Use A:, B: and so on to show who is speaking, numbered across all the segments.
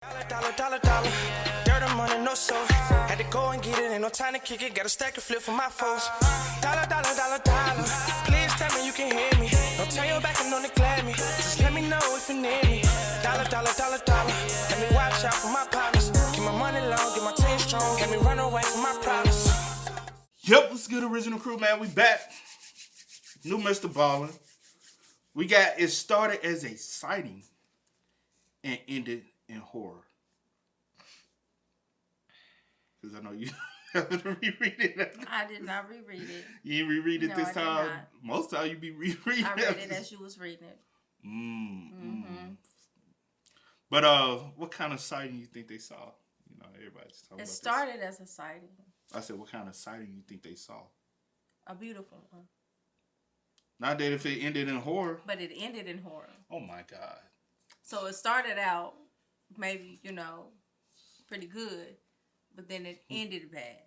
A: Dollar. Dirt and money, no soul. Had to go and get it, ain't no time to kick it. Got a stack and flip for my foes. Dollar. Please tell me you can hear me. Don't turn your back and don't neglect me. Just let me know if you need me. Dollar. Let me watch out for my partners. Keep my money long, get my team strong. Let me run away from my problems.
B: Yep, what's good, original crew, man? We back. New Mr. Ballen. We got it started as a sighting and ended in horror. Because I know you have to reread it.
C: I did not reread it.
B: You didn't reread it
C: No,
B: this
C: I did
B: time?
C: not.
B: Most time you be rereading
C: I read it as you was reading it.
B: But what kind of sighting you think they saw? You know, everybody's talking about
C: It started as a sighting.
B: I said, what kind of sighting you think they saw?
C: A beautiful one.
B: Not that if it ended in horror.
C: But it ended in horror.
B: Oh my God.
C: So it started out maybe, pretty good, but then it ended bad.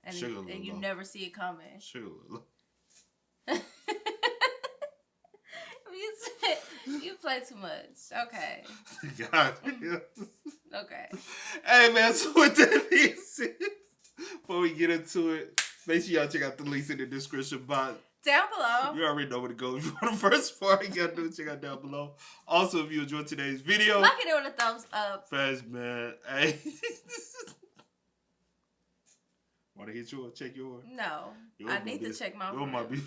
C: And, you never see it coming.
B: Sugar.
C: You play too much. Okay.
B: God.
C: Okay.
B: Hey man, so with that being said, before we get into it, make sure y'all check out the links in the description box.
C: Down below.
B: You already know where to go. If you want the first part, you gotta do it. Check out down below. Also, if you enjoyed today's video,
C: look at it with a thumbs up.
B: fast man. Hey. Want to hit yours? Check yours?
C: No. I need to check my
B: Yours might be.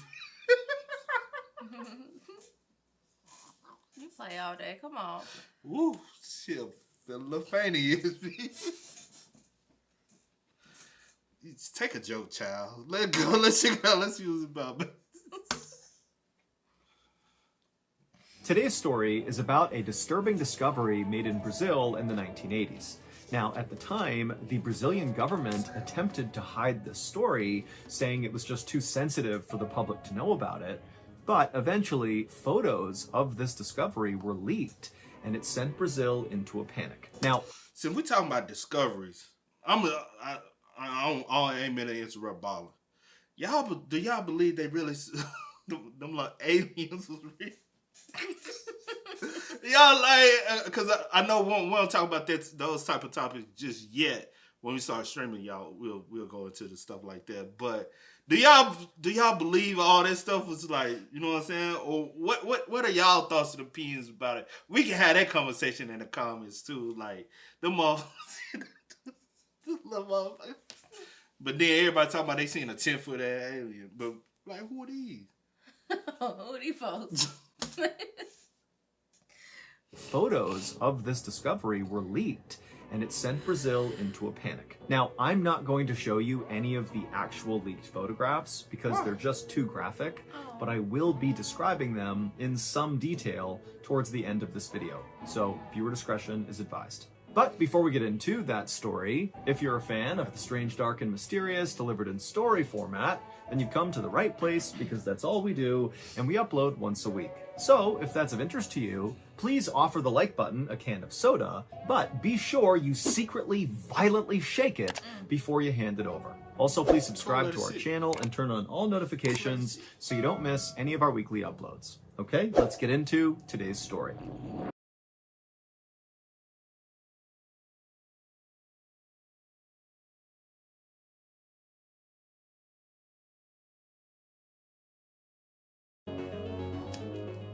C: You play all day. Come on.
B: Woo, shit. Feel a little faint in you. Just take a joke, child. Let it go. Let's check it out. Let's use it about.
D: Today's story is about a disturbing discovery made in Brazil in the 1980s. Now, at the time, the Brazilian government attempted to hide this story, saying it was just too sensitive for the public to know about it. But eventually, photos of this discovery were leaked, and it sent Brazil into a panic. Now,
B: since we're talking about discoveries, I ain't meant to interrupt Ballen. Do y'all believe they really them like aliens was real? Y'all like, because I know we won't talk about those type of topics just yet. When we start streaming, y'all, we'll go into the stuff like that. But do y'all believe all that stuff was like, you know what I'm saying? Or what are y'all thoughts and opinions about it? We can have that conversation in the comments too. Like them motherfuckers. But then everybody talking about they seen a 10-foot alien. But like, who are these?
C: Who are these folks?
D: photos of this discovery were leaked, and it sent Brazil into a panic. Now, I'm not going to show you any of the actual leaked photographs because they're just too graphic, but I will be describing them in some detail towards the end of this video, so viewer discretion is advised. But before we get into that story, if you're a fan of the strange, dark, and mysterious delivered in story format, then you've come to the right place because that's all we do, and we upload once a week. So, if that's of interest to you, please offer the like button a can of soda, but be sure you secretly, violently shake it before you hand it over. Also, please subscribe to our channel and turn on all notifications so you don't miss any of our weekly uploads. Okay, let's get into today's story.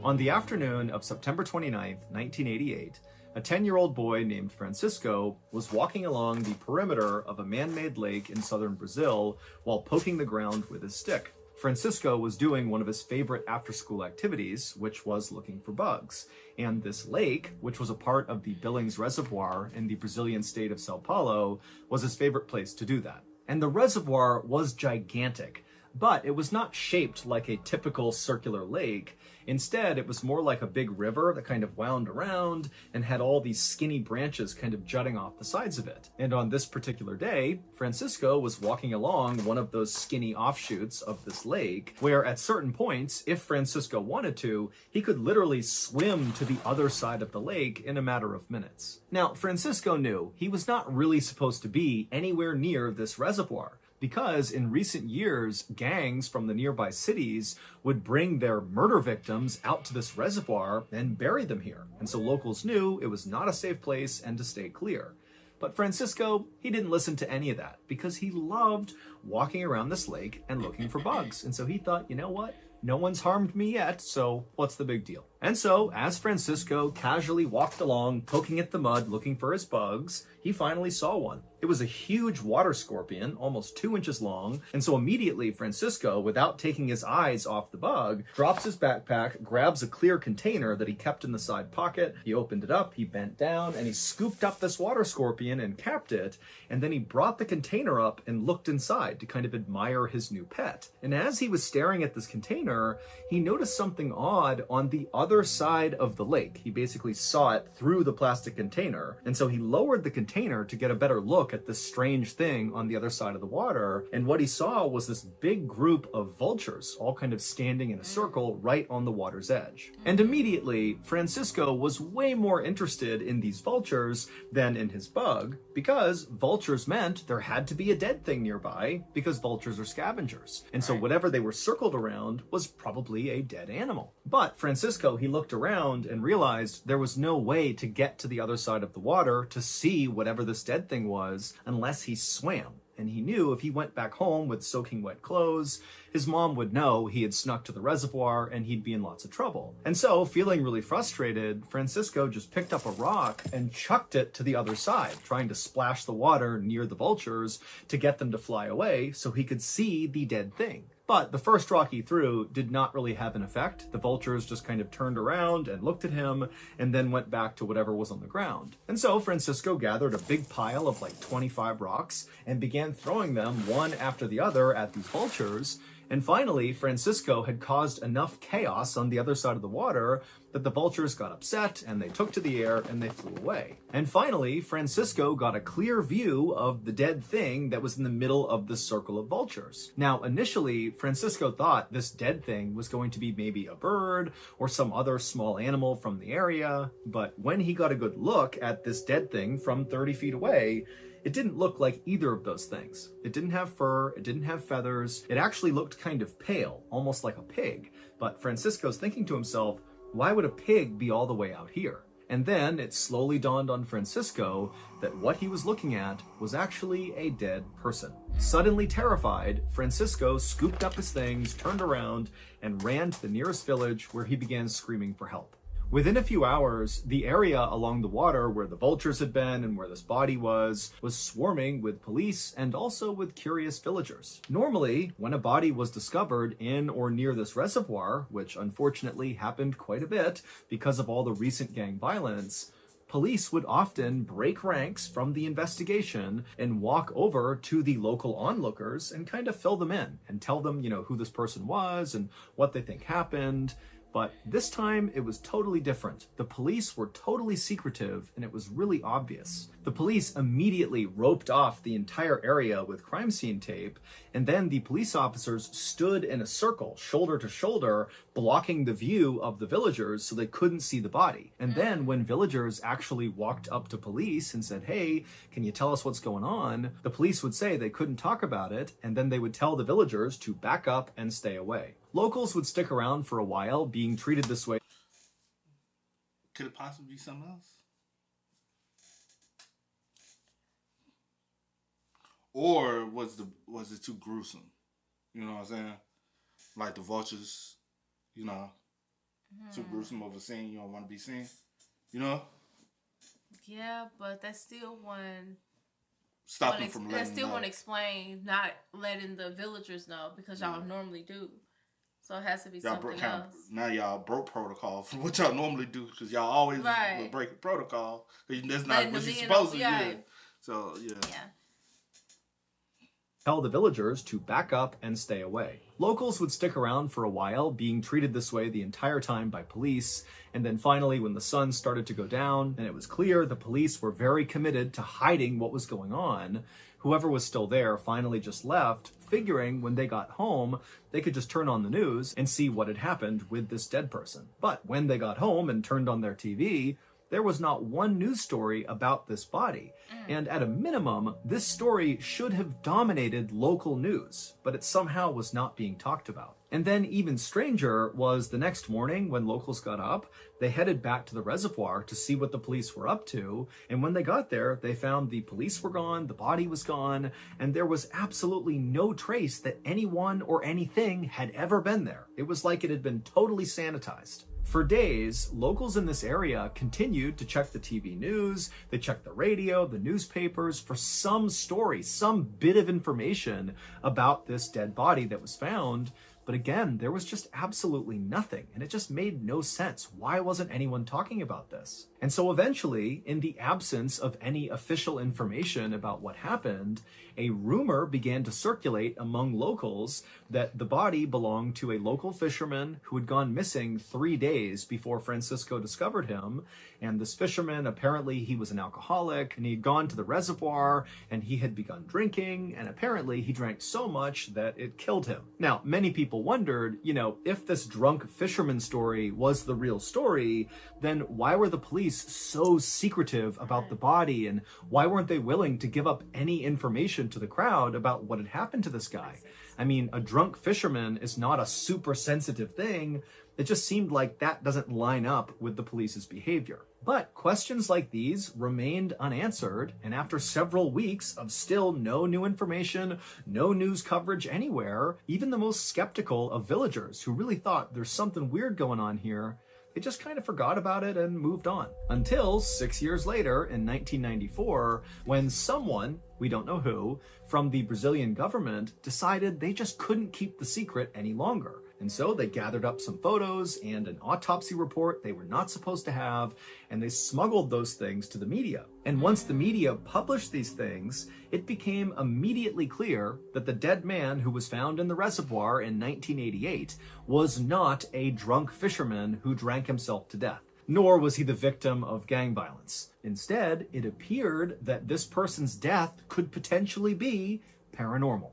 D: On the afternoon of September 29th, 1988, a 10-year-old boy named Francisco was walking along the perimeter of a man-made lake in southern Brazil while poking the ground with his stick. Francisco was doing one of his favorite after-school activities, which was looking for bugs. And this lake, which was a part of the Billings Reservoir in the Brazilian state of São Paulo, was his favorite place to do that. And the reservoir was gigantic, but it was not shaped like a typical circular lake. Instead, it was more like a big river that kind of wound around and had all these skinny branches kind of jutting off the sides of it. And on this particular day, Francisco was walking along one of those skinny offshoots of this lake, where at certain points, if Francisco wanted to, he could literally swim to the other side of the lake in a matter of minutes. Now, Francisco knew he was not really supposed to be anywhere near this reservoir, because in recent years, gangs from the nearby cities would bring their murder victims out to this reservoir and bury them here. And so locals knew it was not a safe place and to stay clear. But Francisco, he didn't listen to any of that because he loved walking around this lake and looking for bugs. And so he thought, you know what? No one's harmed me yet, so what's the big deal? And so, as Francisco casually walked along, poking at the mud, looking for his bugs, he finally saw one. It was a huge water scorpion, almost 2 inches long, and so immediately Francisco, without taking his eyes off the bug, drops his backpack, grabs a clear container that he kept in the side pocket, he opened it up, he bent down, and he scooped up this water scorpion and capped it, and then he brought the container up and looked inside to kind of admire his new pet. And as he was staring at this container, he noticed something odd on the other side of the lake. He basically saw it through the plastic container, and so he lowered the container to get a better look at this strange thing on the other side of the water, and what he saw was this big group of vultures all kind of standing in a circle right on the water's edge. And immediately, Francisco was way more interested in these vultures than in his bug, because vultures meant there had to be a dead thing nearby, because vultures are scavengers. And so whatever they were circled around was probably a dead animal. But Francisco, he looked around and realized there was no way to get to the other side of the water to see whatever this dead thing was unless he swam. And he knew if he went back home with soaking wet clothes, his mom would know he had snuck to the reservoir and he'd be in lots of trouble. And so, feeling really frustrated, Francisco just picked up a rock and chucked it to the other side, trying to splash the water near the vultures to get them to fly away so he could see the dead thing. But the first rock he threw did not really have an effect. The vultures just kind of turned around and looked at him and then went back to whatever was on the ground. And so Francisco gathered a big pile of like 25 rocks and began throwing them one after the other at these vultures. And finally, Francisco had caused enough chaos on the other side of the water that the vultures got upset and they took to the air and they flew away. And finally, Francisco got a clear view of the dead thing that was in the middle of the circle of vultures. Now, initially, Francisco thought this dead thing was going to be maybe a bird or some other small animal from the area, but when he got a good look at this dead thing from 30 feet away, it didn't look like either of those things. It didn't have fur, it didn't have feathers, it actually looked kind of pale, almost like a pig. But Francisco's thinking to himself, why would a pig be all the way out here? And then it slowly dawned on Francisco that what he was looking at was actually a dead person. Suddenly terrified, Francisco scooped up his things, turned around, and ran to the nearest village where he began screaming for help. Within a few hours, the area along the water where the vultures had been and where this body was swarming with police and also with curious villagers. Normally, when a body was discovered in or near this reservoir, which unfortunately happened quite a bit because of all the recent gang violence, police would often break ranks from the investigation and walk over to the local onlookers and kind of fill them in and tell them, who this person was and what they think happened. But this time, it was totally different. The police were totally secretive, and it was really obvious. The police immediately roped off the entire area with crime scene tape, and then the police officers stood in a circle, shoulder to shoulder, blocking the view of the villagers so they couldn't see the body. And then when villagers actually walked up to police and said, hey, can you tell us what's going on? The police would say they couldn't talk about it, and then they would tell the villagers to back up and stay away. Locals would stick around for a while, being treated this way.
B: Could it possibly be something else? Or was it too gruesome? You know what I'm saying? Like the vultures, too gruesome of a scene you don't want to be seen.
C: Yeah, but that's still one.
B: Stop them from letting
C: that still
B: know.
C: won't explain not letting the villagers know because y'all normally do. So it has to be something else.
B: Now y'all broke protocol from what y'all normally do because y'all always will break the protocol. That's not what you're supposed to do. So, yeah.
D: Tell the villagers to back up and stay away. Locals would stick around for a while, being treated this way the entire time by police, and then finally when the sun started to go down and it was clear the police were very committed to hiding what was going on, whoever was still there finally just left, figuring when they got home they could just turn on the news and see what had happened with this dead person. But when they got home and turned on their TV, there was not one news story about this body. And at a minimum, this story should have dominated local news, but it somehow was not being talked about. And then even stranger was the next morning when locals got up, they headed back to the reservoir to see what the police were up to. And when they got there, they found the police were gone, the body was gone, and there was absolutely no trace that anyone or anything had ever been there. It was like it had been totally sanitized. For days, locals in this area continued to check the TV news, they checked the radio, the newspapers for some story, some bit of information about this dead body that was found. But again, there was just absolutely nothing, and it just made no sense. Why wasn't anyone talking about this? And so eventually, in the absence of any official information about what happened, a rumor began to circulate among locals that the body belonged to a local fisherman who had gone missing 3 days before Francisco discovered him. And this fisherman, apparently he was an alcoholic, and he had gone to the reservoir, and he had begun drinking, and apparently he drank so much that it killed him. Now, many people wondered, if this drunk fisherman story was the real story, then why were the police so secretive about the body, and why weren't they willing to give up any information to the crowd about what had happened to this guy? I mean, a drunk fisherman is not a super sensitive thing. It just seemed like that doesn't line up with the police's behavior. But questions like these remained unanswered, and after several weeks of still no new information, no news coverage anywhere, even the most skeptical of villagers who really thought there's something weird going on here, they just kind of forgot about it and moved on. Until 6 years later, in 1994, when someone, we don't know who, from the Brazilian government decided they just couldn't keep the secret any longer. And so they gathered up some photos and an autopsy report they were not supposed to have, and they smuggled those things to the media. And once the media published these things, it became immediately clear that the dead man who was found in the reservoir in 1988 was not a drunk fisherman who drank himself to death. Nor was he the victim of gang violence. Instead, it appeared that this person's death could potentially be paranormal.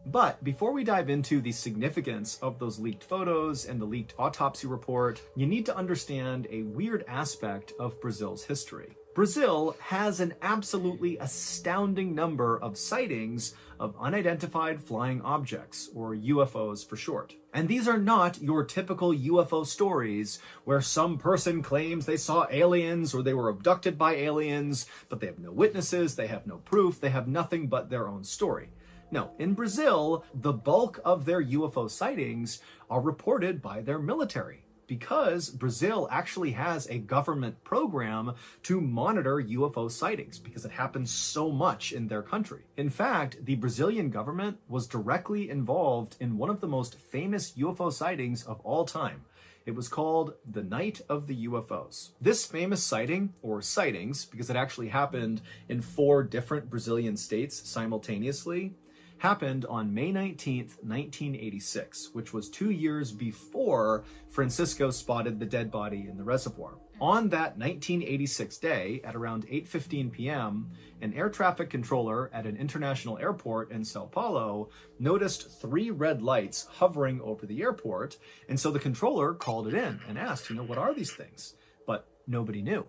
D: But before we dive into the significance of those leaked photos and the leaked autopsy report, you need to understand a weird aspect of Brazil's history. Brazil has an absolutely astounding number of sightings of unidentified flying objects, or UFOs for short. And these are not your typical UFO stories where some person claims they saw aliens or they were abducted by aliens, but they have no witnesses, they have no proof, they have nothing but their own story. No, in Brazil, the bulk of their UFO sightings are reported by their military, because Brazil actually has a government program to monitor UFO sightings because it happens so much in their country. In fact, the Brazilian government was directly involved in one of the most famous UFO sightings of all time. It was called the Night of the UFOs. This famous sighting, or sightings, because it actually happened in 4 different Brazilian states simultaneously, happened on May 19th, 1986, which was 2 years before Francisco spotted the dead body in the reservoir. On that 1986 day, at around 8:15 p.m., an air traffic controller at an international airport in Sao Paulo noticed 3 red lights hovering over the airport, and so the controller called it in and asked, what are these things? But nobody knew.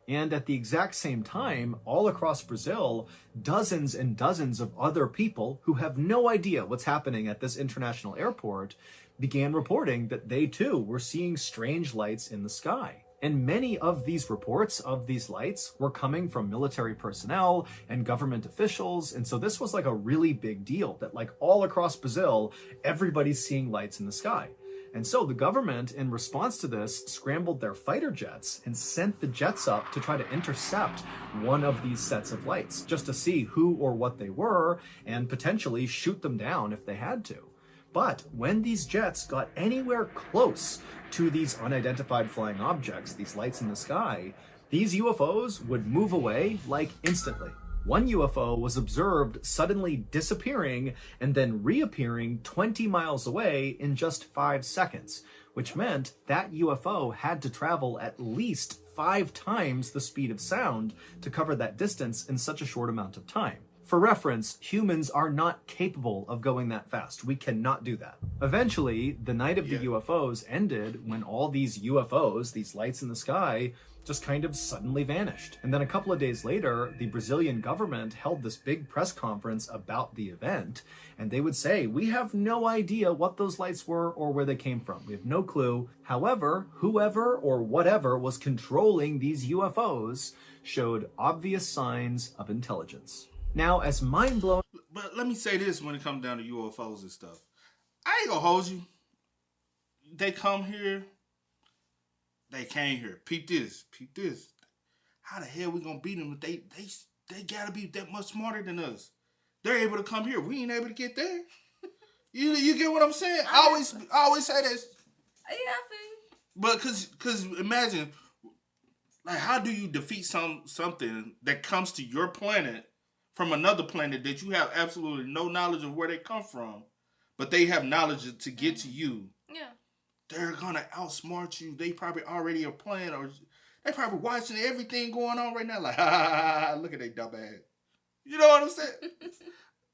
D: And at the exact same time, all across Brazil, dozens and dozens of other people who have no idea what's happening at this international airport began reporting that they too were seeing strange lights in the sky. And many of these reports of these lights were coming from military personnel and government officials. And so this was like a really big deal that all across Brazil, everybody's seeing lights in the sky. And so the government, in response to this, scrambled their fighter jets and sent the jets up to try to intercept one of these sets of lights, just to see who or what they were and potentially shoot them down if they had to. But when these jets got anywhere close to these unidentified flying objects, these lights in the sky, these UFOs would move away instantly. One UFO was observed suddenly disappearing and then reappearing 20 miles away in just 5 seconds, which meant that UFO had to travel at least 5 times the speed of sound to cover that distance in such a short amount of time. For reference, humans are not capable of going that fast. We cannot do that. Eventually, the night of the UFOs ended when all these UFOs, these lights in the sky, just kind of suddenly vanished. And then a couple of days later, the Brazilian government held this big press conference about the event, and they would say, we have no idea what those lights were or where they came from. We have no clue. However, whoever or whatever was controlling these UFOs showed obvious signs of intelligence. Now, as mind-blowing...
B: But let me say this when it comes down to UFOs and stuff. I ain't gonna hold you. They come here. They came here. Peep this. Peep this. How the hell we gonna beat them if they gotta be that much smarter than us? They're able to come here. We ain't able to get there. You get what I'm saying? I always say this.
C: Yeah, I feel.
B: But cause imagine, like, how do you defeat something that comes to your planet from another planet that you have absolutely no knowledge of where they come from, but they have knowledge to get to you?
C: Yeah.
B: They're gonna outsmart you. They probably already are playing, or they probably watching everything going on right now. Like, look at they dumb ass. You know what I'm saying?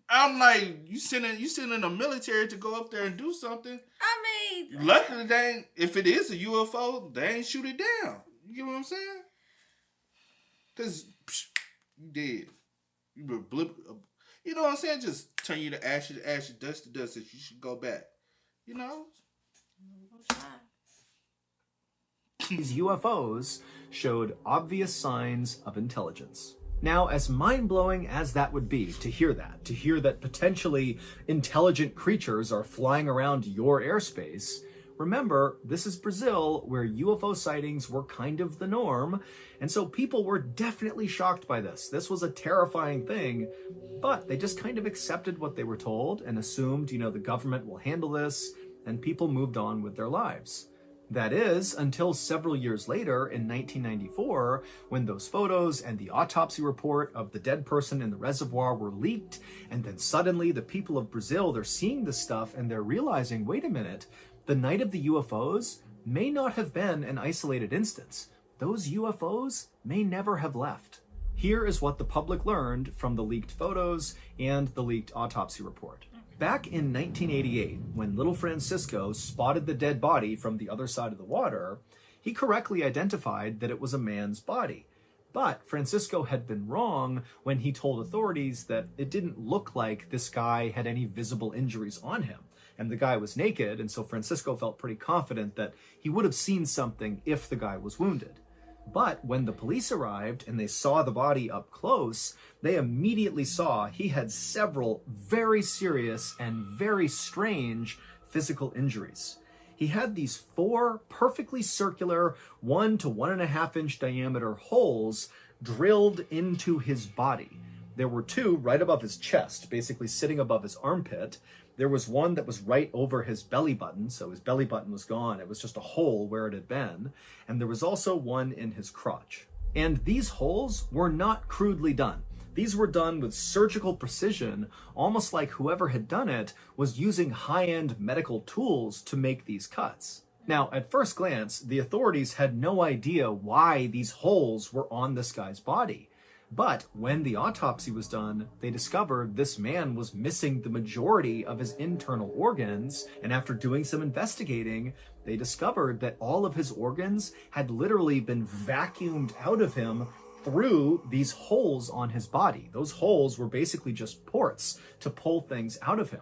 B: I'm like, you sending the military to go up there and do something.
C: I mean,
B: Luckily, they ain't, if it is a UFO, they ain't shoot it down. You get what I'm saying? Cause you dead. You were blip. You know what I'm saying? Just turn you to ashes, dust to dust. That you should go back. You know.
D: These UFOs showed obvious signs of intelligence. Now, as mind-blowing as that would be to hear that potentially intelligent creatures are flying around your airspace, remember, this is Brazil, where UFO sightings were kind of the norm, and so people were definitely shocked by this. This was a terrifying thing, but they just kind of accepted what they were told and assumed, the government will handle this, and people moved on with their lives. That is, until several years later, in 1994, when those photos and the autopsy report of the dead person in the reservoir were leaked, and then suddenly the people of Brazil, they're seeing this stuff and they're realizing, wait a minute, the night of the UFOs may not have been an isolated instance. Those UFOs may never have left. Here is what the public learned from the leaked photos and the leaked autopsy report. Back in 1988, when little Francisco spotted the dead body from the other side of the water, he correctly identified that it was a man's body. But Francisco had been wrong when he told authorities that it didn't look like this guy had any visible injuries on him. And the guy was naked, and so Francisco felt pretty confident that he would have seen something if the guy was wounded. But when the police arrived and they saw the body up close, they immediately saw he had several very serious and very strange physical injuries. He had these 4 perfectly circular 1 to 1.5 inch diameter holes drilled into his body. There were 2 right above his chest, basically sitting above his armpit. There was one that was right over his belly button, so his belly button was gone. It was just a hole where it had been. And there was also one in his crotch. And these holes were not crudely done. These were done with surgical precision, almost like whoever had done it was using high-end medical tools to make these cuts. Now, at first glance, the authorities had no idea why these holes were on this guy's body. But when the autopsy was done, they discovered this man was missing the majority of his internal organs, and after doing some investigating, they discovered that all of his organs had literally been vacuumed out of him through these holes on his body. Those holes were basically just ports to pull things out of him.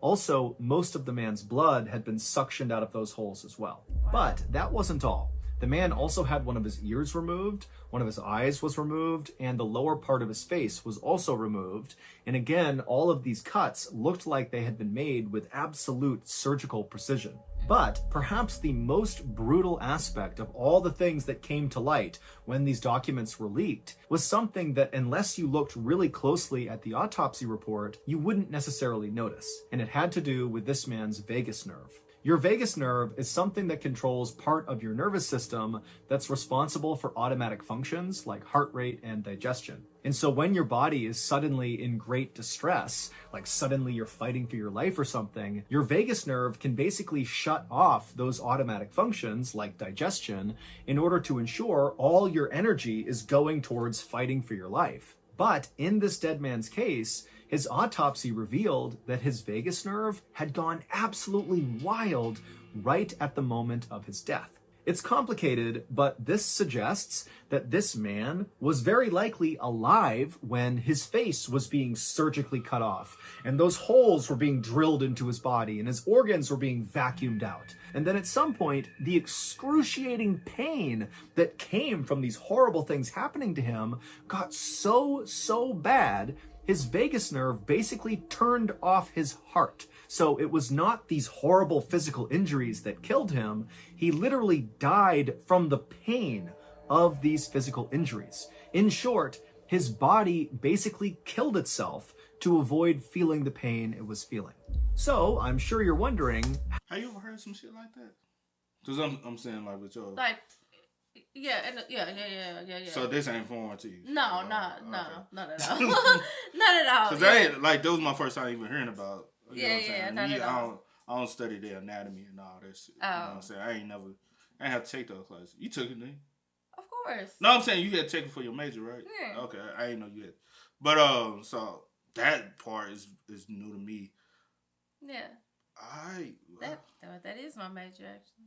D: Also, most of the man's blood had been suctioned out of those holes as well. But that wasn't all. The man also had one of his ears removed, one of his eyes was removed, and the lower part of his face was also removed. And again, all of these cuts looked like they had been made with absolute surgical precision. But perhaps the most brutal aspect of all the things that came to light when these documents were leaked was something that, unless you looked really closely at the autopsy report, you wouldn't necessarily notice. And it had to do with this man's vagus nerve. Your vagus nerve is something that controls part of your nervous system that's responsible for automatic functions like heart rate and digestion. And so when your body is suddenly in great distress, like suddenly you're fighting for your life or something, your vagus nerve can basically shut off those automatic functions like digestion in order to ensure all your energy is going towards fighting for your life. But in this dead man's case, his autopsy revealed that his vagus nerve had gone absolutely wild right at the moment of his death. It's complicated, but this suggests that this man was very likely alive when his face was being surgically cut off, and those holes were being drilled into his body, and his organs were being vacuumed out. And then at some point, the excruciating pain that came from these horrible things happening to him got so bad, his vagus nerve basically turned off his heart. So it was not these horrible physical injuries that killed him. He literally died from the pain of these physical injuries. In short, his body basically killed itself to avoid feeling the pain it was feeling. So I'm sure you're wondering,
B: Have you ever heard some shit like that? Because I'm saying like with your...
C: Like, yeah.
B: So this ain't foreign to you?
C: No,
B: Okay.
C: not at all. Not at all.
B: Because that was my first time even hearing about. You know what I'm saying?
C: Not at all.
B: I don't study the anatomy and all that shit. You know what I'm saying? I ain't have to take those classes. You took it, didn't you?
C: Of course.
B: No, I'm saying you had to take it for your major, right?
C: Yeah.
B: Okay, I didn't know you had. But so that part is new to me.
C: Yeah. That is my major actually.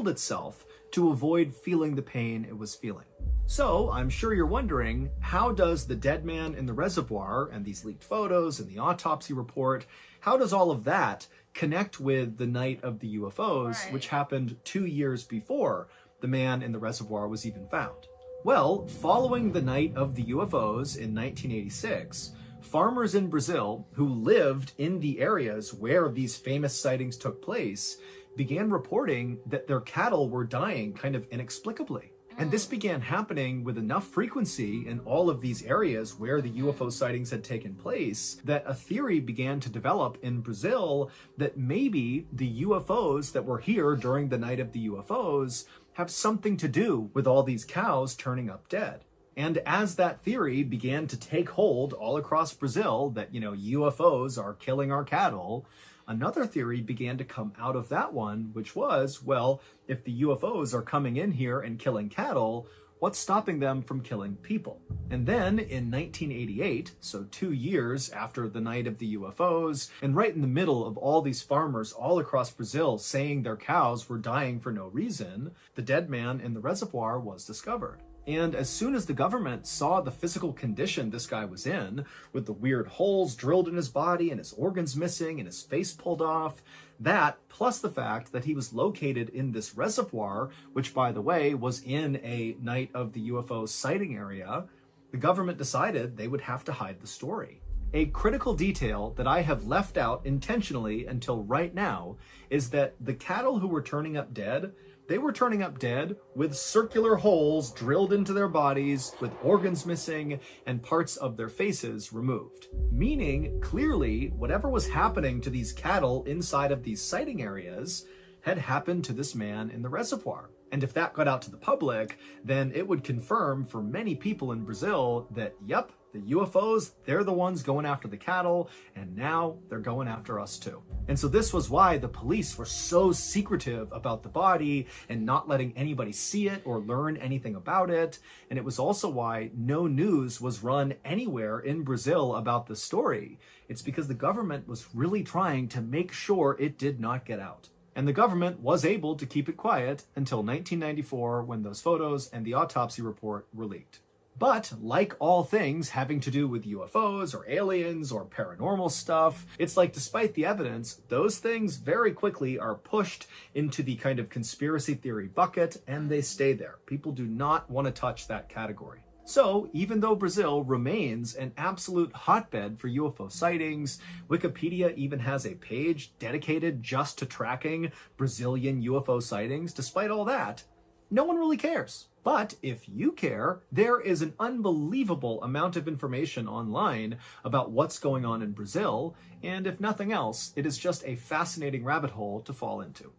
D: itself to avoid feeling the pain it was feeling. So I'm sure you're wondering, how does the dead man in the reservoir and these leaked photos and the autopsy report, how does all of that connect with the night of the UFOs,
C: Right.
D: which happened 2 years before the man in the reservoir was even found? Well, following the night of the UFOs in 1986, farmers in Brazil who lived in the areas where these famous sightings took place began reporting that their cattle were dying kind of inexplicably. And this began happening with enough frequency in all of these areas where the UFO sightings had taken place that a theory began to develop in Brazil that maybe the UFOs that were here during the night of the UFOs have something to do with all these cows turning up dead. And as that theory began to take hold all across Brazil, that, UFOs are killing our cattle, another theory began to come out of that one, which was, well, if the UFOs are coming in here and killing cattle, what's stopping them from killing people? And then in 1988, so 2 years after the night of the UFOs, and right in the middle of all these farmers all across Brazil saying their cows were dying for no reason, the dead man in the reservoir was discovered. And as soon as the government saw the physical condition this guy was in, with the weird holes drilled in his body and his organs missing and his face pulled off, that, plus the fact that he was located in this reservoir, which, by the way, was in a night of the UFO sighting area, the government decided they would have to hide the story. A critical detail that I have left out intentionally until right now is that the cattle who were turning up dead, they were turning up dead with circular holes drilled into their bodies, with organs missing and parts of their faces removed. Meaning, clearly, whatever was happening to these cattle inside of these sighting areas had happened to this man in the reservoir. And if that got out to the public, then it would confirm for many people in Brazil that, yep, the UFOs, they're the ones going after the cattle, and now they're going after us too. And so this was why the police were so secretive about the body and not letting anybody see it or learn anything about it. And it was also why no news was run anywhere in Brazil about the story. It's because the government was really trying to make sure it did not get out. And the government was able to keep it quiet until 1994, when those photos and the autopsy report were leaked. But like all things having to do with UFOs or aliens or paranormal stuff, it's like despite the evidence, those things very quickly are pushed into the kind of conspiracy theory bucket, and they stay there. People do not want to touch that category. So even though Brazil remains an absolute hotbed for UFO sightings, Wikipedia even has a page dedicated just to tracking Brazilian UFO sightings, despite all that, no one really cares. But if you care, there is an unbelievable amount of information online about what's going on in Brazil, and if nothing else, it is just a fascinating rabbit hole to fall into.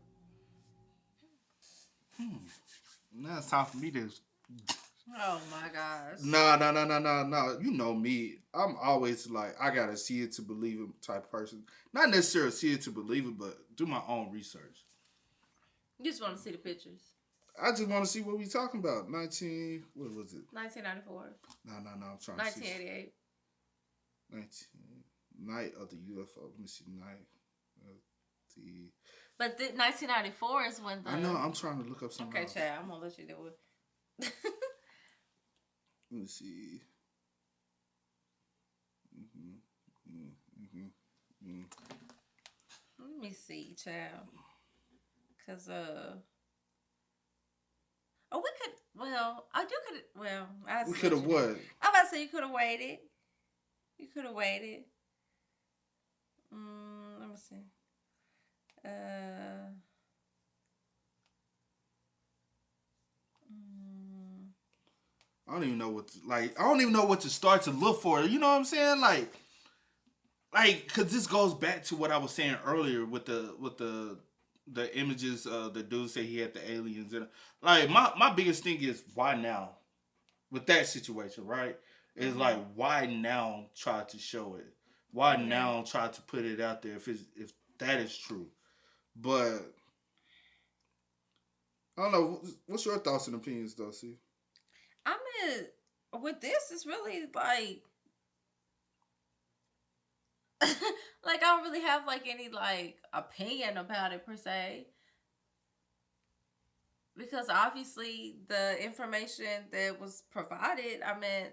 B: Now it's time for me to...
C: Oh my gosh.
B: No. You know me. I'm always like, I gotta see it to believe it type of person. Not necessarily see it to believe it, but do my own research.
C: You just want to see the pictures.
B: I just want to see what we talking about. 19. What was it?
C: 1994.
B: No. I'm trying to see.
C: 1988.
B: 19. Night of the UFO. Let me see. Night of the.
C: But 1994 is when the.
B: I know. I'm trying to look up something.
C: Okay,
B: else.
C: Chad. I'm gonna let you do it.
B: Let me see.
C: Let me see, child. Cause oh, we could. Well, I do could. Well,
B: We could have what?
C: I'm about to say you could have waited. You could have waited. Let me see.
B: I don't even know what to, like. I don't even know what to start to look for. You know what I'm saying? Like, cause this goes back to what I was saying earlier with the images. The dude said he had the aliens and like my biggest thing is why now, with that situation, right? It's like why now try to show it? Why now try to put it out there if that is true? But I don't know. What's your thoughts and opinions, though? See,
C: I mean, with this, it's really like, like I don't really have like any like opinion about it per se, because obviously the information that was provided, I mean,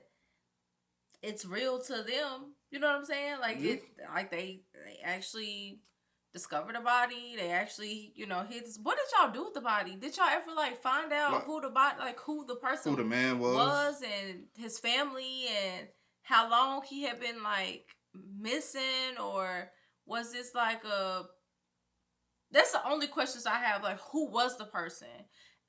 C: it's real to them. You know what I'm saying? Like they actually discovered a body. They actually, hit this. What did y'all do with the body? Did y'all ever like find out who the body, like who the person,
B: who the man was
C: and his family, and how long he had been like missing, or was this like that's the only questions I have. Like, who was the person,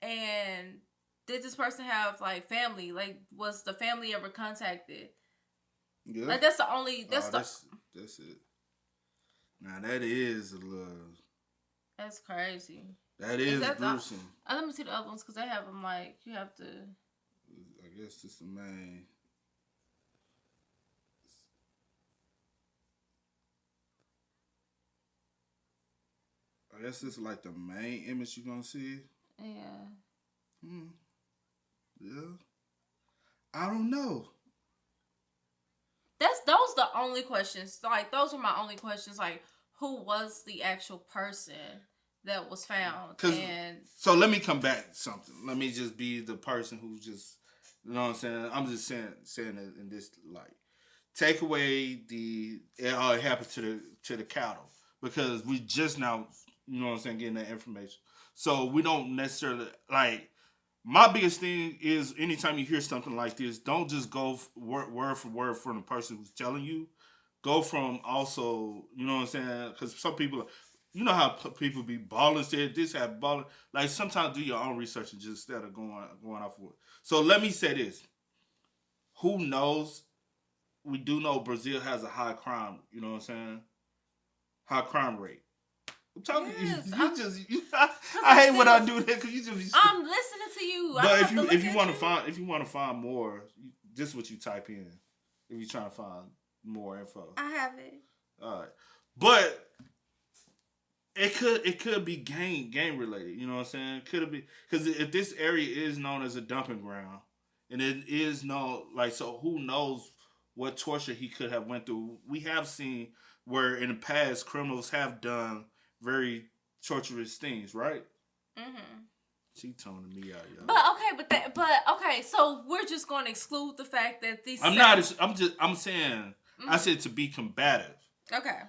C: and did this person have like family? Like, was the family ever contacted?
B: Yeah.
C: Like, that's the only. That's
B: it. Now that is a little.
C: That's crazy.
B: That is gruesome.
C: Let me see the other ones because they have them like you have to.
B: I guess this is the main. I guess this is like the main image you're gonna see.
C: Yeah.
B: Yeah. I don't know.
C: Those the only questions. Like, those are my only questions. Like, who was the actual person that was found?
B: So let me come back to something. Let me just be the person who just, you know what I'm saying? I'm just saying it in this light. Take away it happened to the cattle, because we just now, you know what I'm saying, getting that information. So we don't necessarily like. My biggest thing is anytime you hear something like this, don't just go word for word from the person who's telling you. Go from also, you know what I'm saying? Because some people, you know how people be balling, said this, have balling. Like, sometimes do your own research and just instead of going off of it. So let me say this. Who knows? We do know Brazil has a high crime, you know what I'm saying? High crime rate. I'm talking.
C: Yes,
B: I hate when I do that because you just.
C: I'm listening to you.
B: But if you want to find more, this is what you type in. If you're trying to find more info,
C: I have it.
B: All right, but it could be game related. You know what I'm saying? Could be because if this area is known as a dumping ground, and it is known so who knows what torture he could have went through. We have seen where in the past criminals have done very torturous things, right?
C: Mm-hmm.
B: She toning me out, y'all.
C: But okay, so we're just going to exclude the fact that these.
B: I'm saying. Mm-hmm. I said to be combative.
C: Okay.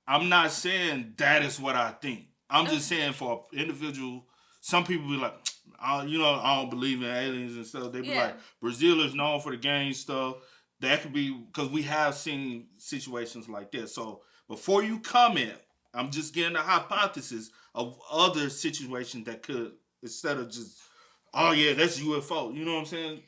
B: I'm not saying that is what I think. I'm just saying for an individual. Some people be like, I don't believe in aliens and stuff. They be like, Brazil is known for the gang stuff. That could be because we have seen situations like this. So before you comment, I'm just getting a hypothesis of other situations that could, instead of just, oh yeah, that's UFO. You know what I'm saying?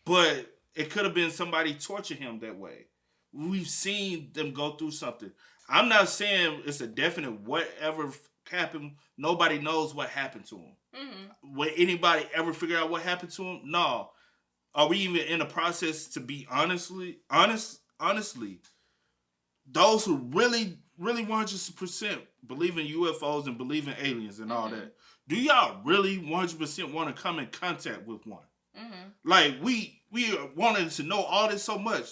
B: But it could have been somebody torture him that way. We've seen them go through something. I'm not saying it's a definite whatever happened. Nobody knows what happened to him. Mm-hmm. Will anybody ever figure out what happened to him? No. Are we even in the process to be honestly, those who really really 100% believe in UFOs and believe in aliens and all that, do y'all really 100% want to come in contact with one? Like, we wanted to know all this so much.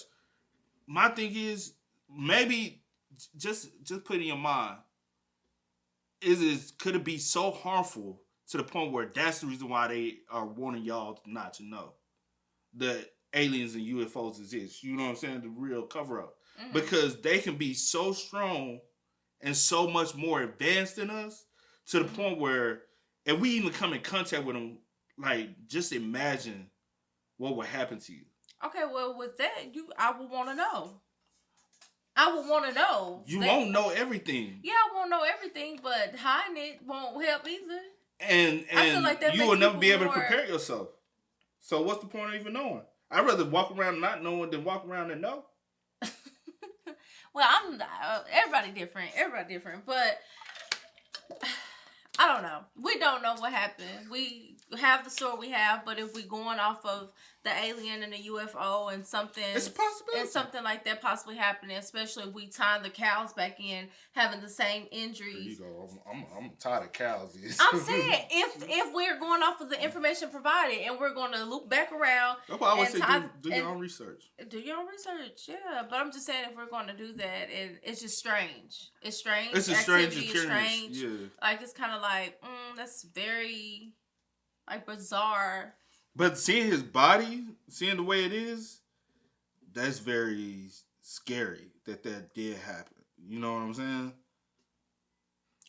B: My thing is, maybe just put in your mind, could it be so harmful to the point where that's the reason why they are warning y'all not to know that aliens and UFOs exist? You know what I'm saying? The real cover-up. Because they can be so strong and so much more advanced than us to the point where if we even come in contact with them, like, just imagine what would happen to you.
C: Okay, well, with that, I would want to know. I would want to know.
B: You won't know everything.
C: Yeah, I won't know everything, but hiding it won't help either.
B: And
C: I feel like that
B: you
C: makes
B: will never be
C: people
B: able to prepare yourself. So what's the point of even knowing? I'd rather walk around not knowing than walk around and know.
C: Well, everybody different. Everybody different. But I don't know. We don't know what happened. We have the story we have, but if we're going off of the alien and the UFO and something,
B: it's a possibility.
C: And something like that possibly happening, especially if we tie the cows back in, having the same injuries.
B: There you go. I'm tired of cows.
C: I'm saying if we're going off of the information provided and we're going to loop back around.
B: That's why I always say do your own research.
C: Do your own research, yeah. But I'm just saying if we're going to do that, and it's just strange. It's strange.
B: It's a strange
C: activity.
B: appearance.
C: It's strange.
B: Yeah.
C: Like it's kind of like that's very like bizarre.
B: But seeing his body, seeing the way it is, that's very scary that did happen. You know what I'm saying?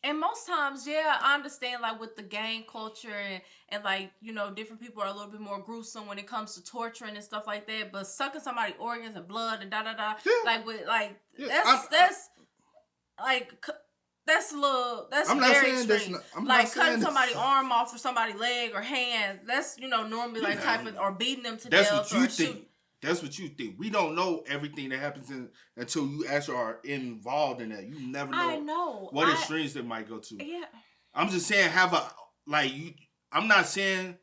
C: And most times, yeah, I understand, like, with the gang culture and like, you know, different people are a little bit more gruesome when it comes to torturing and stuff like that. But sucking somebody's organs and blood and
B: yeah.
C: like, with, like,
B: yeah.
C: That's a little, that's
B: I'm not
C: very
B: saying
C: extreme.
B: I'm
C: like,
B: not
C: cutting
B: saying
C: somebody's arm off or somebody's leg or hand, that's, you know, normally, like, type of, or beating them to
B: that's
C: death
B: what you
C: or
B: think.
C: shooting.
B: That's what you think. We don't know everything that happens until you actually are involved in that. You never know.
C: I know.
B: What extremes they might go to.
C: Yeah.
B: I'm just saying, I'm not saying.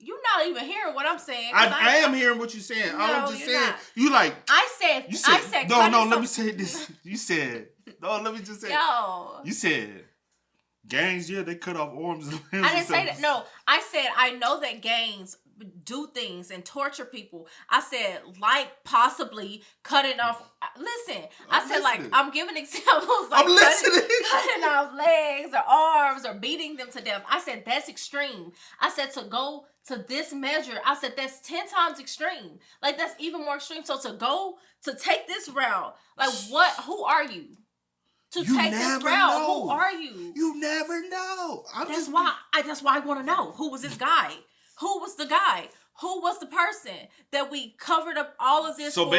C: You're not even hearing what I'm saying.
B: I am hearing what you're saying.
C: No,
B: I'm just saying.
C: not.
B: You like.
C: I said.
B: No, let me say this. You said. No, let me just say.
C: Yo.
B: You said. Gangs, yeah, they cut off arms and limbs.
C: I didn't say that. No, I said I know that gangs do things and torture people. I said like possibly cutting off. Listen, I said like I'm giving examples like
B: I'm listening.
C: cutting off legs or arms or beating them to death. I said that's extreme. I said to go to this measure. I said that's 10 times extreme. Like that's even more extreme. So to take this route, like what? Who are you? To take this route, who are you?
B: You never know.
C: That's why I want to know. Who was this guy? Who was the guy? Who was the person that we covered up all of this for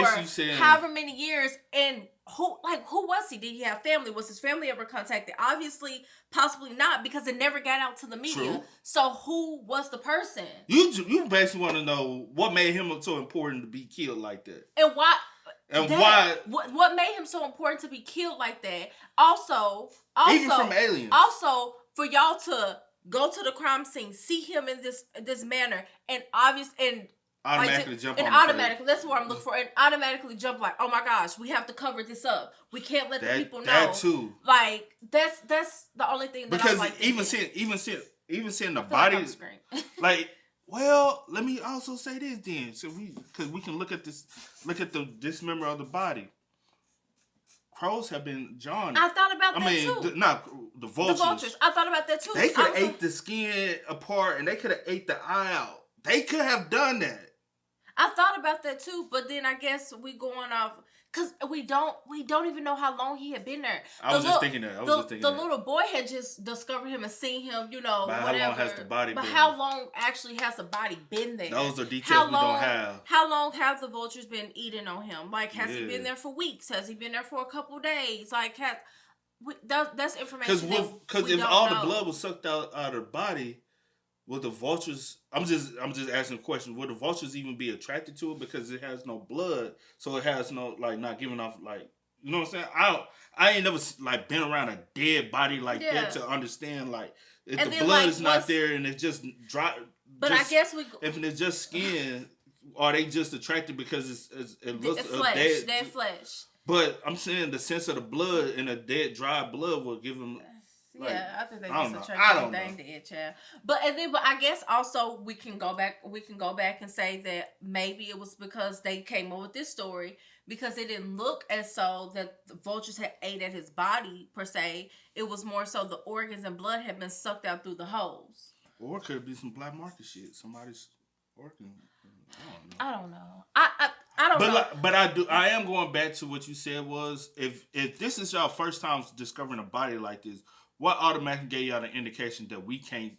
C: however many years? And who was he? Did he have family? Was his family ever contacted? Obviously, possibly not, because it never got out to the media.
B: True.
C: So who was the person?
B: You basically want to know what made him so important to be killed like that.
C: And why?
B: Why?
C: What made him so important to be killed like that? Also,
B: even from aliens.
C: Also, for y'all to go to the crime scene, see him in this manner, and
B: automatically jump on
C: automatically. That's what I'm looking for. And automatically jump like, oh my gosh, we have to cover this up. We can't let the people know.
B: That too.
C: Like that's the only thing that
B: because
C: I'm like.
B: Even seeing the body, like. Well, let me also say this then, so because we can look at the dismember of the body. Crows have been John.
C: I thought about that too.
B: Not the vultures.
C: The vultures. I thought about that too.
B: They could have ate the skin apart, and they could have ate the eye out. They could have done that.
C: I thought about that too, but then I guess we going off because we don't even know how long he had been there.
B: I was just thinking that.
C: The little boy had just discovered him and seen him, you know,
B: but
C: whatever.
B: How long has the body been?
C: But how long actually has the body been there?
B: Those are details we don't have.
C: How long have the vultures been eating on him? Like, has he been there for weeks? Has he been there for a couple of days? Like, that's information.
B: Because if all the blood was sucked out of the body, would the vultures? I'm just asking a question. Would the vultures even be attracted to it because it has no blood? So it has no not giving off you know what I'm saying? I ain't never been around a dead body like that to understand if and the blood is not there and it's just dry.
C: But I guess
B: if it's just skin, are they just attracted because it looks
C: flesh, dead flesh?
B: But I'm saying the sense of the blood and the dead, dry blood will give him. Like,
C: yeah, I think they
B: I
C: just
B: don't know.
C: attract
B: I don't
C: anything
B: know.
C: dead, child. But I guess also we can go back and say that maybe it was because they came up with this story because it didn't look as so that the vultures had ate at his body per se. It was more so the organs and blood had been sucked out through the holes.
B: Or it could be some black market shit. Somebody's working.
C: I don't know. I don't know.
B: But I am going back to what you said was if this is y'all first time discovering a body like this, what automatically gave y'all the indication that we can't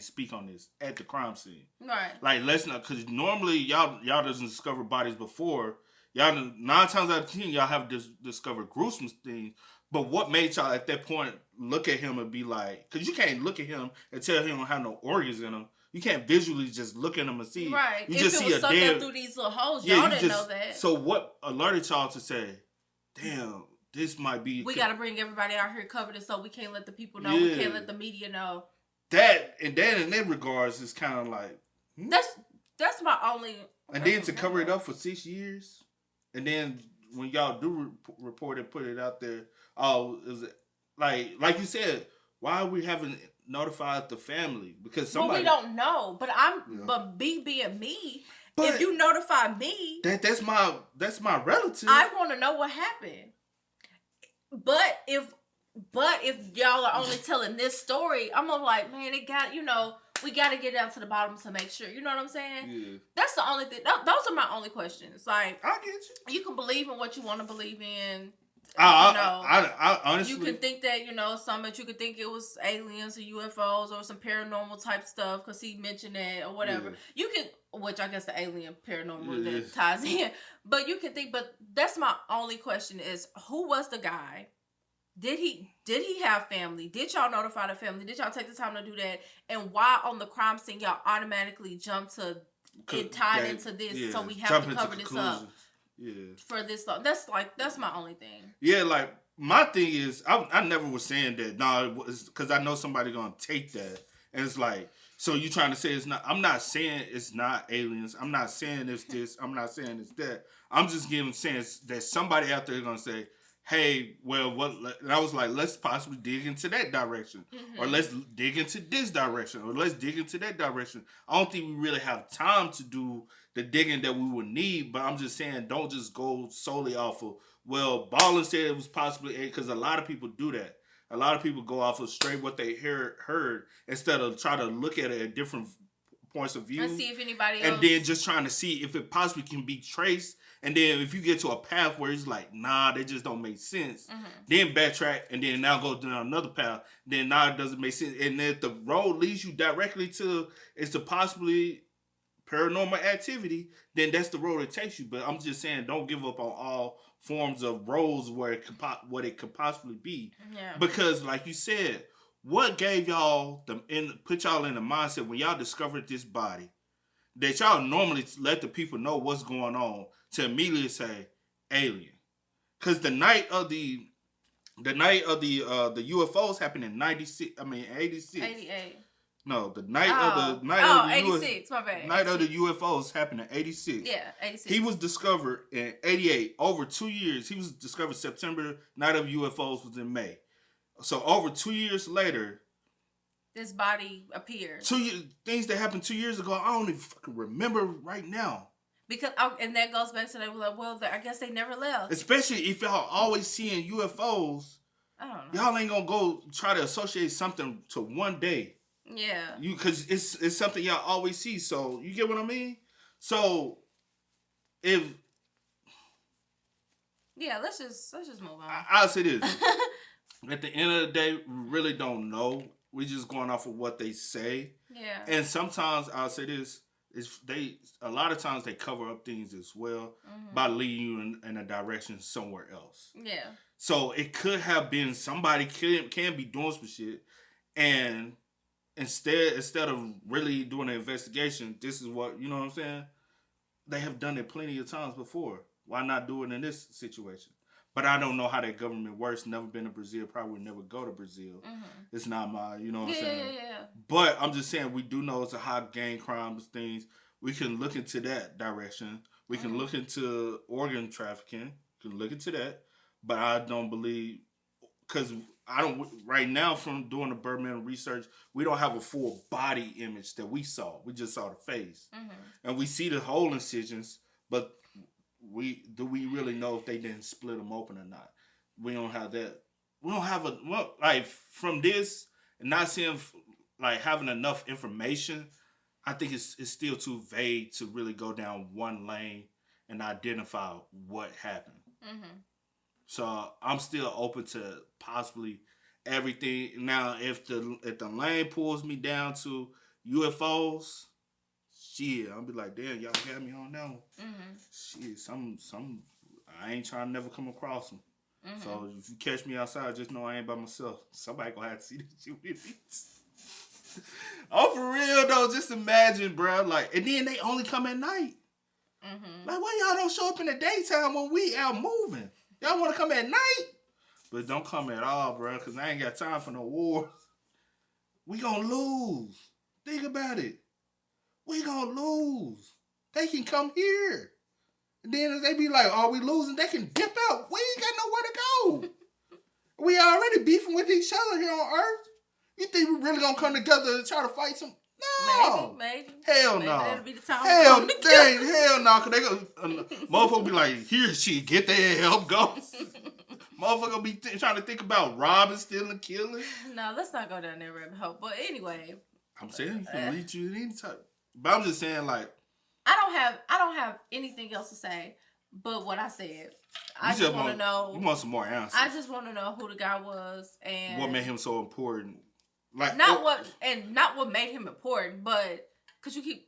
B: speak on this at the crime scene?
C: Right.
B: Like let's not, because normally y'all doesn't discover bodies before. Y'all 9 times out of 10 y'all have discovered gruesome things. But what made y'all at that point look at him and be like, because you can't look at him and tell him he don't have no organs in him. You can't visually just look at him and see.
C: Right.
B: You
C: if
B: just
C: it
B: see
C: was
B: a
C: sucked
B: dead
C: out through these little holes, y'all didn't know that.
B: So what alerted y'all to say, damn, this might be...
C: We got to bring everybody out here covered it so we can't let the people know. We can't let the media know.
B: That, and then in that regards, is kind of like...
C: That's my only...
B: And then to cover it up for 6 years, and then when y'all do report it, put it out there, is it like you said, why are we haven't notified the family? Because somebody...
C: Well, we don't know, but but me being me,
B: but
C: if you notify me...
B: That's my relative.
C: I want to know what happened. But if y'all are only telling this story, I'm gonna like, man, it got, we got to get down to the bottom to make sure. You know what I'm saying?
B: Yeah.
C: That's the only thing. Those are my only questions. Like,
B: I get you.
C: You can believe in what you want to believe in.
B: I honestly,
C: you can think that you could think it was aliens or UFOs or some paranormal type stuff because he mentioned it or whatever. Yeah. You can, which I guess the alien paranormal that ties in, but you can think. But that's my only question: is who was the guy? Did he have family? Did y'all notify the family? Did y'all take the time to do that? And why on the crime scene y'all automatically jump to it tied into this? So we have to cover this up. Yeah. For this long. That's my only thing.
B: Yeah, like my thing is I never was saying that. No, because I know somebody gonna take that. And it's like, so you trying to say it's not, I'm not saying it's not aliens. I'm not saying it's this. I'm not saying it's that. I'm just giving sense that somebody out there is gonna say, hey, well, what? And I was like, let's possibly dig into that direction. Mm-hmm. Or let's dig into this direction. Or let's dig into that direction. I don't think we really have time to do the digging that we would need, but I'm just saying, don't just go solely off of, well, Ballen said it was possibly because a lot of people do that. A lot of people go off of straight what they heard instead of try to look at it at different points of view.
C: And see if anybody
B: else.
C: And
B: then just trying to see if it possibly can be traced. And then if you get to a path where it's like, nah, they just don't make sense, then backtrack and then now go down another path. Then now it doesn't make sense. And then if the road leads you directly to possibly paranormal activity, then that's the road it takes you. But I'm just saying, don't give up on all forms of roads where it could possibly be. Yeah. Because like you said, what gave y'all put y'all in the mindset when y'all discovered this body that y'all normally let the people know what's going on to immediately say alien? Because the night of the UFOs happened in 86.
C: 88.
B: No, the night of the
C: 86. My bad.
B: Night 86. Of the UFOs happened in 86.
C: Yeah, 86.
B: He was discovered in 88. Over 2 years, he was discovered September. Night of UFOs was in May. So over 2 years later,
C: this body appeared.
B: Things that happened 2 years ago, I don't even fucking remember right now.
C: Because and that goes back to they were like, well, I guess they never left.
B: Especially if y'all always seeing UFOs,
C: I don't know.
B: Y'all ain't gonna go try to associate something to one day.
C: Yeah.
B: Because it's something y'all always see. So you get what I mean? So if
C: let's just move on.
B: I'll say this. At the end of the day, we really don't know. We just going off of what they say.
C: Yeah.
B: And sometimes I'll say this. A lot of times they cover up things as well by leading you in a direction somewhere else.
C: Yeah.
B: So it could have been somebody can be doing some shit, and instead of really doing an investigation, this is what, you know what I'm saying? They have done it plenty of times before. Why not do it in this situation? But I don't know how that government works. Never been to Brazil. Probably would never go to Brazil. It's not my, you know what I'm saying?
C: Yeah.
B: But I'm just saying, we do know it's a high gang crimes things. We can look into that direction. We can look into organ trafficking. You can look into that. But I don't believe, because I don't, right now from doing the Birdman research, we don't have a full body image that we saw. We just saw the face. And we see the hole incisions, but do we really know if they didn't split them open or not? We don't have that. We don't have like from this and not seeing like having enough information. I think it's still too vague to really go down one lane and identify what happened. So I'm still open to possibly everything. Now, if the lane pulls me down to UFOs, shit, I'll be like, damn, y'all got me on that one. Shit, some I ain't trying to never come across them. So if you catch me outside, just know I ain't by myself. Somebody gonna have to see this shit with me. Oh, for real though, just imagine, bro. Like, and then they only come at night. Like, why y'all don't show up in the daytime when we out moving? Y'all want to come at night? But don't come at all, bro, because I ain't got time for no war. We gonna lose. Think about it. We gonna lose. They can come here. And then if they be like, are we losing? They can dip out. We ain't got nowhere to go. We already beefing with each other here on Earth. You think we really gonna come together and try to fight some? No.
C: Maybe.
B: Hell no.
C: That'll be the time.
B: Hell no. Cause they gonna motherfucker be like, here shit, get their help, go. Motherfucker be trying to think about robbing, stealing, killing.
C: No, let's not go down that rabbit hole. But anyway,
B: I'm saying you can reach you at any time. But I'm just saying, like,
C: I don't have anything else to say but what I said. I just want to know.
B: You want some more answers.
C: I just want to know who the guy was and
B: what made him so important. Like
C: not what made him important, but because you keep.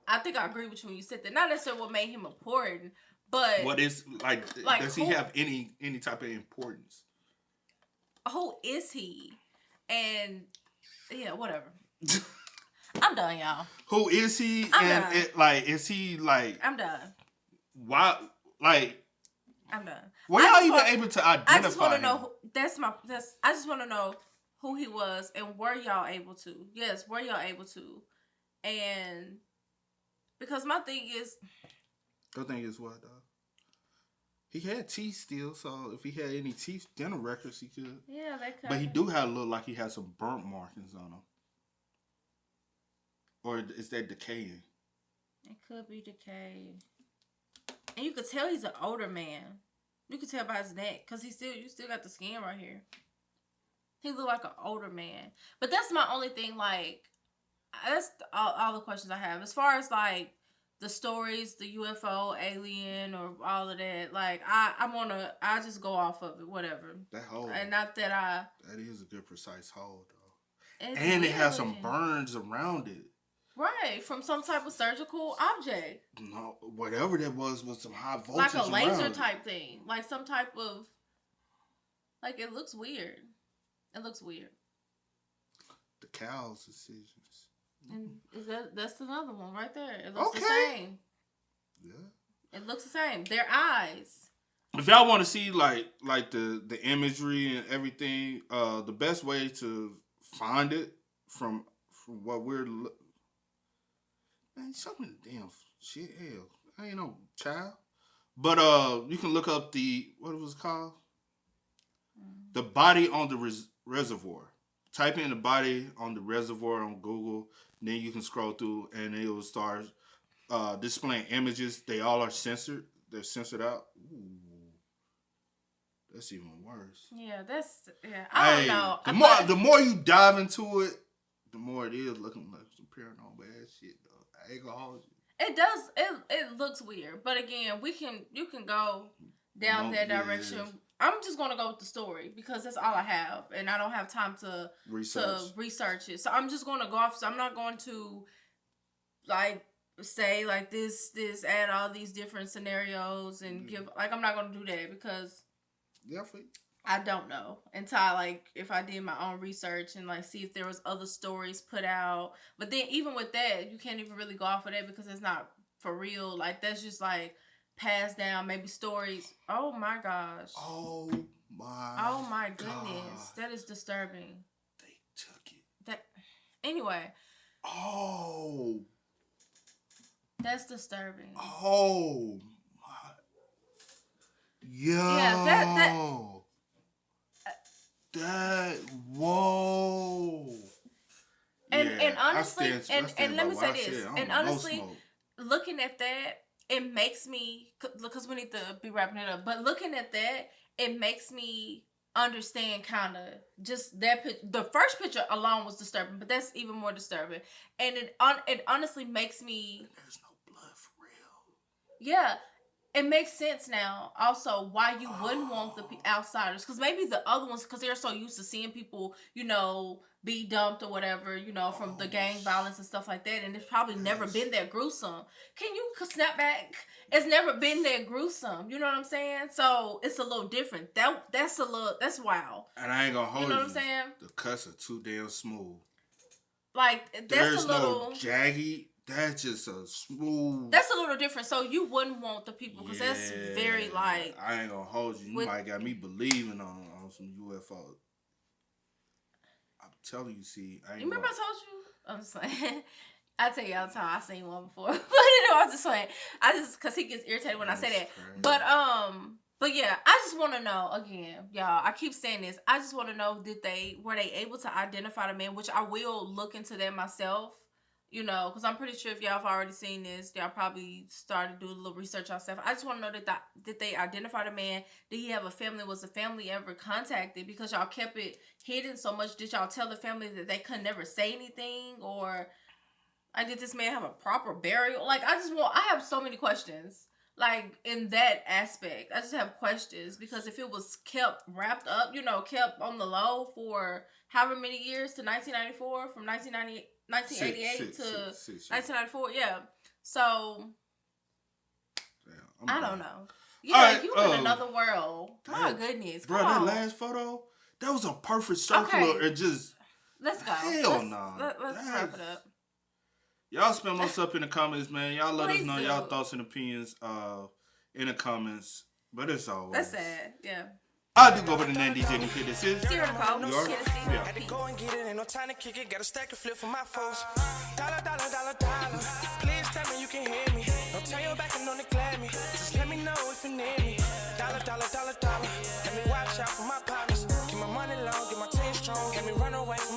C: I think I agree with you when you said that. Not necessarily what made him important, but
B: what is like does he have any type of importance?
C: Who is he? And yeah, whatever. I'm done, y'all.
B: Who is he?
C: I'm done.
B: Is he like?
C: I'm done.
B: Why? Like,
C: I'm done.
B: Were y'all even able to identify?
C: I just want to
B: him?
C: know. I just want to know who he was and were y'all able to? Yes, were y'all able to? And because my thing is,
B: your thing is what, dog? He had teeth still, so if he had any teeth dental records, he could.
C: Yeah, they could.
B: But he do have look like he has some burnt markings on him. Or is that decaying?
C: It could be decay. And you could tell he's an older man. You could tell by his neck, because you still got the skin right here. He looked like an older man. But that's my only thing, like, that's all the questions I have. As far as, like, the stories, the UFO, alien, or all of that, like, I just go off of it, whatever.
B: That hole.
C: And not that
B: That is a good, precise hole, though.
C: And
B: it has some burns around it.
C: Right, from some type of surgical object.
B: No, whatever that was some high voltage.
C: Like a laser
B: around
C: type thing. Like some type of, like, it looks weird. It looks weird.
B: The cow's incisions.
C: And that's another one right there. It looks the same. Yeah. It looks the same. Their eyes.
B: If y'all want to see like the imagery and everything, the best way to find it from what we're man, show me the damn shit. Hell, I ain't no child. But you can look up what was it called? The Body on the Reservoir. Type in the Body on the Reservoir on Google. Then you can scroll through and it will start displaying images. They all are censored. They're censored out. Ooh. That's even worse.
C: Yeah, I don't know.
B: The more you dive into it, the more it is looking like some paranormal ass shit, though. I ain't gonna hold you.
C: It does. It looks weird, but again, you can go down that direction. I'm just gonna go with the story because that's all I have, and I don't have time to research it. So I'm just gonna go off. So I'm not going to like say like this add all these different scenarios and give like I'm not gonna do that because I don't know until if I did my own research and like see if there was other stories put out. But then even with that, you can't even really go off of that because it's not for real. Like that's just like passed down, maybe stories. Oh my gosh.
B: Oh my
C: goodness. God. That is disturbing.
B: They took it.
C: Anyway.
B: Oh.
C: That's disturbing.
B: Oh my. Yo. That whoa.
C: And honestly,
B: I stand
C: and let
B: by
C: me
B: what
C: say
B: I
C: this,
B: said. I don't
C: and
B: want no
C: honestly,
B: smoke.
C: looking at that, it makes me, because we need to be wrapping it up. But looking at that, it makes me understand kind of just that. The first picture alone was disturbing, but that's even more disturbing. And it honestly makes me.
B: There's no blood for real.
C: Yeah. It makes sense now also why you wouldn't want the outsiders, because maybe the other ones, because they're so used to seeing people, be dumped or whatever, from the gang violence and stuff like that, and it's probably never been that gruesome. Can you snap back? It's never been that gruesome. You know what I'm saying? So it's a little different. That's wild.
B: And I ain't gonna hold you.
C: You know what I'm saying?
B: The cuts are too damn smooth.
C: Like that's
B: There's
C: a little
B: no jaggy. That's just a smooth.
C: That's a little different. So you wouldn't want the people, because that's very like.
B: I ain't gonna hold you. You might got me believing on some UFOs. I'm telling you, see.
C: You remember I told you? I'm just saying. I tell you all the time I seen one before, but I was just saying. Because he gets irritated when I say that. Crazy. But yeah, I just want to know again, y'all. I keep saying this. I just want to know, were they able to identify the man? Which I will look into that myself. Because I'm pretty sure if y'all have already seen this, y'all probably started doing a little research yourself. I just want to know did they identify the man? Did he have a family? Was the family ever contacted? Because y'all kept it hidden so much. Did y'all tell the family that they could never say anything? Or did this man have a proper burial? Like, I have so many questions. Like, in that aspect, I just have questions, because if it was kept wrapped up, kept on the low for however many years to 1994, from 1988 to 1994, yeah. So, I don't know. Yeah, you in another world. My goodness,
B: bro, that last photo, that was a perfect circle. It just
C: let's go.
B: Hell no.
C: Let's wrap it up.
B: Y'all spam us up in the comments, man. Y'all let us know
C: do.
B: y'all thoughts and opinions in the comments. But it's all
C: that's sad, yeah.
B: I do go by the name DJ New Kid. This is
C: Zero to Paul.
B: New York.
C: Yeah.
A: Had to go and get it, ain't no time to kick it. Got a stack and flip for my folks. Dollar. Please tell me you can hear me. Don't turn your back and don't neglect me. Just let me know if you need me. Dollar. Let me watch out for my partners. Keep my money long, get my team strong. Let me run away from